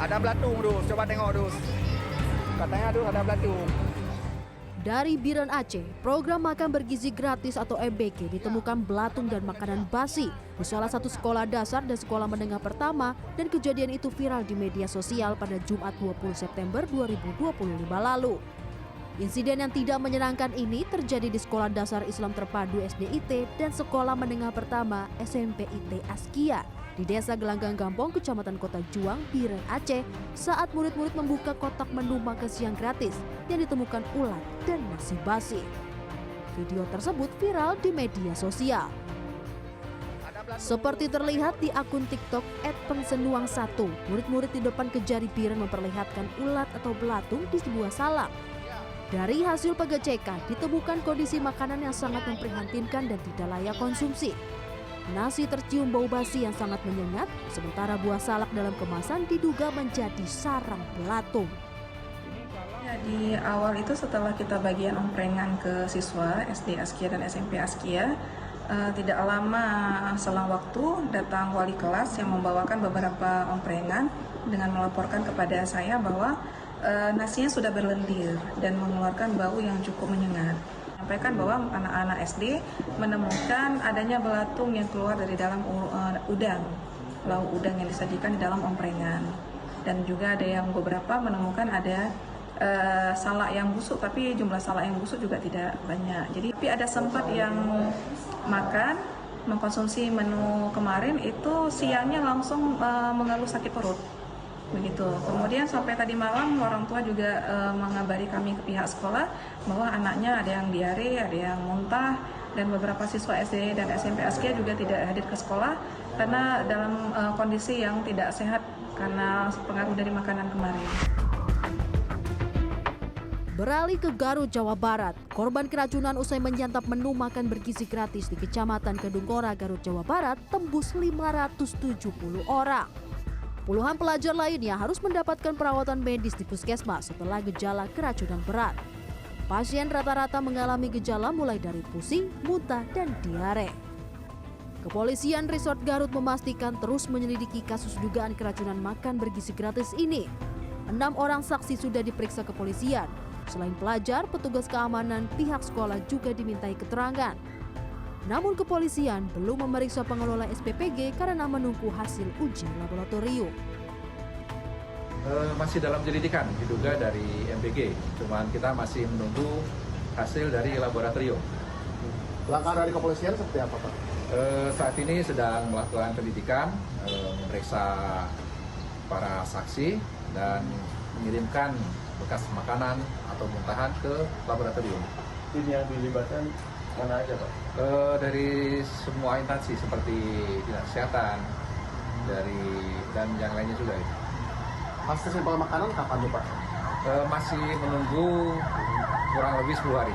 Ada belatung, Dus. Coba tengok, Dus. Katanya, Dus, ada belatung. Dari Biren Aceh, program makan bergizi gratis atau MBG ditemukan belatung dan makanan basi di salah satu sekolah dasar dan sekolah menengah pertama, dan kejadian itu viral di media sosial pada Jumat 20 September 2025 lalu. Insiden yang tidak menyenangkan ini terjadi di Sekolah Dasar Islam Terpadu SDIT dan Sekolah Menengah Pertama SMP IT Askia di Desa Gelanggang Gampong, Kecamatan Kota Juang, Biren Aceh, saat murid-murid membuka kotak menu makan siang gratis yang ditemukan ulat dan nasi basi. Video tersebut viral di media sosial. Seperti terlihat di akun TikTok @pengsenuang1, murid-murid di depan Kejari Biren memperlihatkan ulat atau belatung di sebuah salak. Dari hasil pengecekan, ditemukan kondisi makanan yang sangat memprihatinkan dan tidak layak konsumsi. Nasi tercium bau basi yang sangat menyengat, sementara buah salak dalam kemasan diduga menjadi sarang belatung. Ya, di awal itu setelah kita bagian omprengan ke siswa SD Askia dan SMP Askia, tidak lama selang waktu datang wali kelas yang membawakan beberapa omprengan dengan melaporkan kepada saya bahwa nasinya sudah berlendir dan mengeluarkan bau yang cukup menyengat. Sampaikan bahwa anak-anak SD menemukan adanya belatung yang keluar dari dalam udang, lauk udang yang disajikan di dalam omprengan. Dan juga ada yang beberapa menemukan ada salak yang busuk, tapi jumlah salak yang busuk juga tidak banyak. Jadi tapi ada sempat yang makan, mengkonsumsi menu kemarin itu siangnya langsung mengeluh sakit perut. Begitu. Kemudian sampai tadi malam orang tua juga mengabari kami ke pihak sekolah bahwa anaknya ada yang diare, ada yang muntah, dan beberapa siswa SD dan SMP Askia juga tidak hadir ke sekolah karena dalam kondisi yang tidak sehat karena pengaruh dari makanan kemarin. Beralih ke Garut, Jawa Barat, korban keracunan usai menyantap menu makan bergizi gratis di Kecamatan Kedungora, Garut, Jawa Barat tembus 570 orang. Puluhan pelajar lainnya harus mendapatkan perawatan medis di puskesmas setelah gejala keracunan berat. Pasien rata-rata mengalami gejala mulai dari pusing, muntah, dan diare. Kepolisian Resort Garut memastikan terus menyelidiki kasus dugaan keracunan makan bergizi gratis ini. 6 orang saksi sudah diperiksa kepolisian. Selain pelajar, petugas keamanan pihak sekolah juga dimintai keterangan. Namun kepolisian belum memeriksa pengelola SPPG karena menunggu hasil uji laboratorium. Masih dalam penyelidikan, diduga dari MBG. Cuman kita masih menunggu hasil dari laboratorium. Langkah dari kepolisian seperti apa, Pak? Saat ini sedang melakukan penyidikan, memeriksa para saksi dan mengirimkan bekas makanan atau muntahan ke laboratorium. Tim yang dilibatkan mana aja, Pak? Dari semua instansi seperti dinas kesehatan, dan yang lainnya juga. Hasil sampel makanan kapan tuh, Pak? Masih menunggu kurang lebih 10 hari.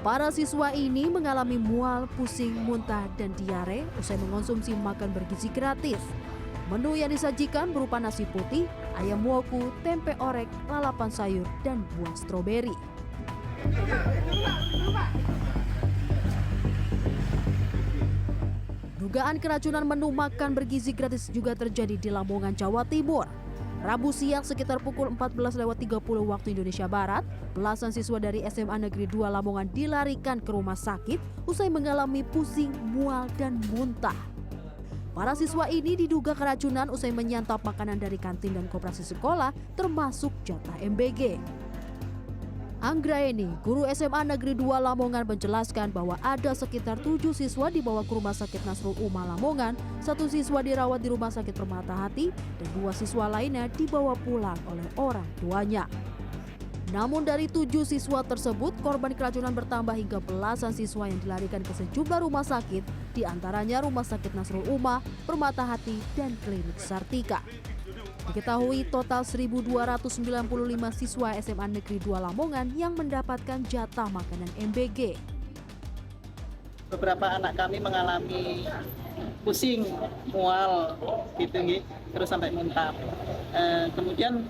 Para siswa ini mengalami mual, pusing, muntah, dan diare usai mengonsumsi makan bergizi gratis. Menu yang disajikan berupa nasi putih, ayam woku, tempe orek, lalapan sayur, dan buah stroberi. Dugaan keracunan menu makan bergizi gratis juga terjadi di Lamongan, Jawa Timur. Rabu siang sekitar pukul 14.30 waktu Indonesia Barat, belasan siswa dari SMA Negeri 2 Lamongan dilarikan ke rumah sakit usai mengalami pusing, mual, dan muntah. Para siswa ini diduga keracunan usai menyantap makanan dari kantin dan koperasi sekolah, termasuk jatah MBG. Anggraeni, guru SMA Negeri 2 Lamongan, menjelaskan bahwa ada sekitar 7 siswa dibawa ke Rumah Sakit Nasrul Umah Lamongan, 1 siswa dirawat di Rumah Sakit Permata Hati, dan 2 siswa lainnya dibawa pulang oleh orang tuanya. Namun dari 7 siswa tersebut, korban keracunan bertambah hingga belasan siswa yang dilarikan ke sejumlah rumah sakit, diantaranya Rumah Sakit Nasrul Umah, Permata Hati, dan Klinik Sartika. Diketahui total 1.295 siswa SMA Negeri 2 Lamongan yang mendapatkan jatah makanan MBG. Beberapa anak kami mengalami pusing, mual, gitu, terus sampai muntah. Kemudian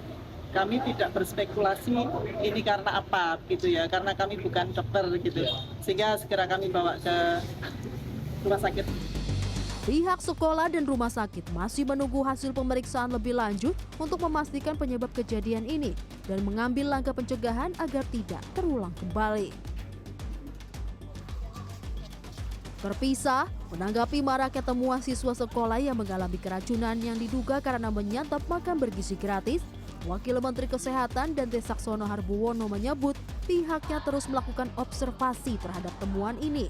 kami tidak berspekulasi ini karena apa, gitu ya, karena kami bukan dokter, gitu. Sehingga segera kami bawa ke rumah sakit. Pihak sekolah dan rumah sakit masih menunggu hasil pemeriksaan lebih lanjut untuk memastikan penyebab kejadian ini dan mengambil langkah pencegahan agar tidak terulang kembali. Terpisah, menanggapi maraknya temuan siswa sekolah yang mengalami keracunan yang diduga karena menyantap makan bergizi gratis, Wakil Menteri Kesehatan Dante Saxono Harbuwono menyebut pihaknya terus melakukan observasi terhadap temuan ini.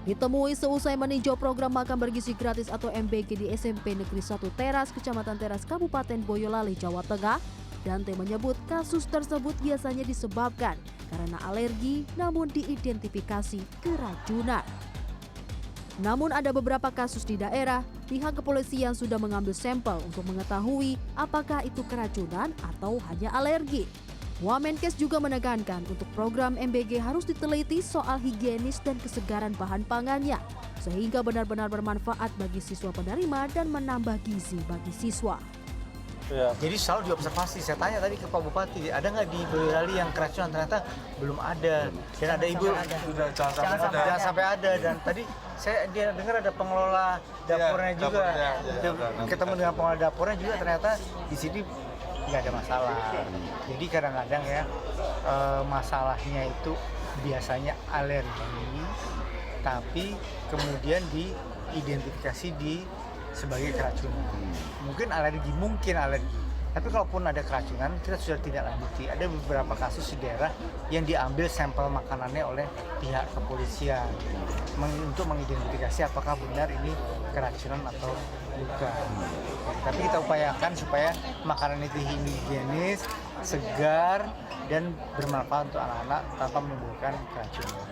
Ditemui seusai meninjau program makan bergizi gratis atau MBG di SMP Negeri 1 Teras, Kecamatan Teras, Kabupaten Boyolali, Jawa Tengah, Dante menyebut kasus tersebut biasanya disebabkan karena alergi namun diidentifikasi keracunan. Namun ada beberapa kasus di daerah, pihak kepolisian sudah mengambil sampel untuk mengetahui apakah itu keracunan atau hanya alergi. Wamenkes juga menekankan untuk program MBG harus diteliti soal higienis dan kesegaran bahan pangannya, sehingga benar-benar bermanfaat bagi siswa penerima dan menambah gizi bagi siswa. Ya. Jadi selalu diobservasi. Saya tanya tadi ke Pak Bupati, ada nggak di Boyolali yang keracunan? Ternyata belum ada. Dan ada ibu, jangan sampai ada. Dan tadi saya dengar ada pengelola dapurnya juga. Ketemu dengan pengelola dapurnya juga, ternyata di sini nggak ada masalah. Jadi kadang-kadang ya masalahnya itu biasanya alergi, tapi kemudian diidentifikasi sebagai keracunan. Mungkin alergi. Tapi kalaupun ada keracunan, kita sudah tidak lanjuti. Ada beberapa kasus di daerah yang diambil sampel makanannya oleh pihak kepolisian untuk mengidentifikasi apakah benar ini keracunan atau bukan. Tapi kita upayakan supaya makanan itu higienis, segar, dan bermanfaat untuk anak-anak tanpa menimbulkan keracunan.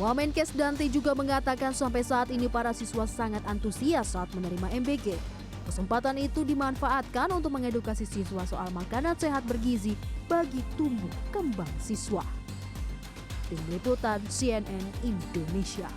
Wamenkes Dante juga mengatakan sampai saat ini para siswa sangat antusias saat menerima MBG. Kesempatan itu dimanfaatkan untuk mengedukasi siswa soal makanan sehat bergizi bagi tumbuh kembang siswa. Tim Liputan CNN Indonesia.